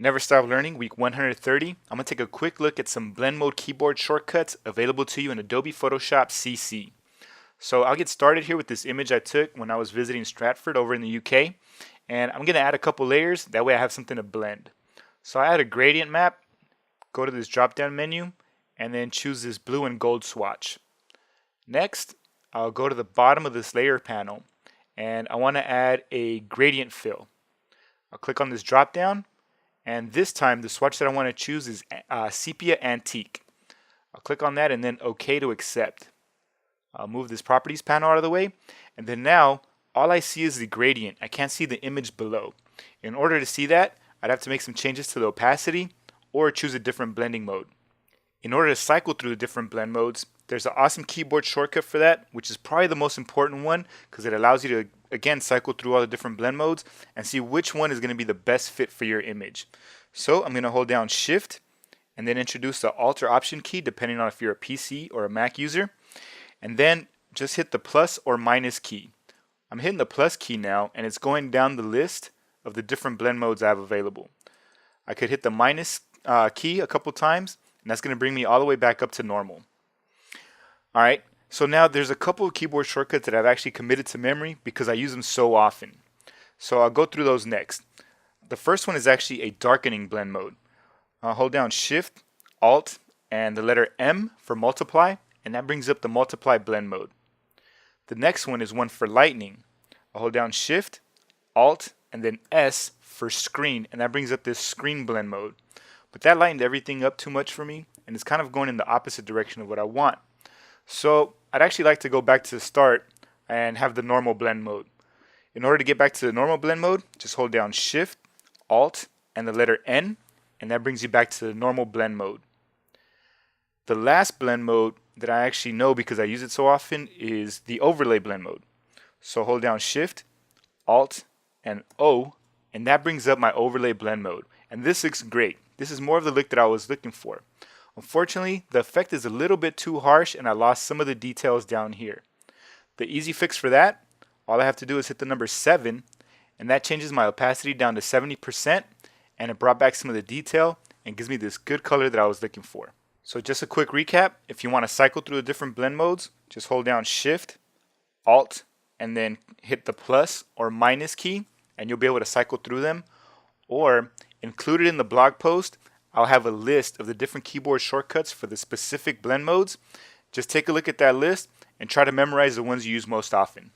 Never Stop Learning, week 130. I'm going to take a quick look at some blend mode keyboard shortcuts available to you in Adobe Photoshop CC. So I'll get started here with this image I took when I was visiting Stratford over in the UK. And I'm going to add a couple layers, that way I have something to blend. So I add a gradient map, go to this drop down menu, and then choose this blue and gold swatch. Next, I'll go to the bottom of this layer panel, and I want to add a gradient fill. I'll click on this drop down, and this time the swatch that I want to choose is Sepia Antique. I'll click on that and then OK to accept. I'll move this properties panel out of the way, and then now all I see is the gradient. I can't see the image below. In order to see that, I'd have to make some changes to the opacity or choose a different blending mode. In order to cycle through the different blend modes, there's an awesome keyboard shortcut for that, which is probably the most important one because it allows you to, again, cycle through all the different blend modes and see which one is going to be the best fit for your image. So I'm going to hold down Shift and then introduce the Alt or Option key depending on if you're a PC or a Mac user. And then just hit the plus or minus key. I'm hitting the plus key now, and it's going down the list of the different blend modes I have available. I could hit the minus key a couple times, and that's going to bring me all the way back up to normal. Alright, so now there's a couple of keyboard shortcuts that I've actually committed to memory because I use them so often. So I'll go through those next. The first one is actually a darkening blend mode. I'll hold down Shift, Alt, and the letter M for multiply, and that brings up the multiply blend mode. The next one is one for lightning. I'll hold down Shift, Alt, and then S for screen, and that brings up this screen blend mode. But that lightened everything up too much for me, and it's kind of going in the opposite direction of what I want. So I'd actually like to go back to the start and have the normal blend mode. In order to get back to the normal blend mode, just hold down Shift, Alt, and the letter N, and that brings you back to the normal blend mode. The last blend mode that I actually know because I use it so often is the overlay blend mode. So hold down Shift, Alt, and O, and that brings up my overlay blend mode. And this looks great. This is more of the look that I was looking for. Unfortunately, the effect is a little bit too harsh and I lost some of the details down here. The easy fix for that, all I have to do is hit the number 7, and that changes my opacity down to 70%, and it brought back some of the detail and gives me this good color that I was looking for. So just a quick recap, if you want to cycle through the different blend modes, just hold down Shift, Alt, and then hit the plus or minus key, and you'll be able to cycle through them. Or included in the blog post, I'll have a list of the different keyboard shortcuts for the specific blend modes. Just take a look at that list and try to memorize the ones you use most often.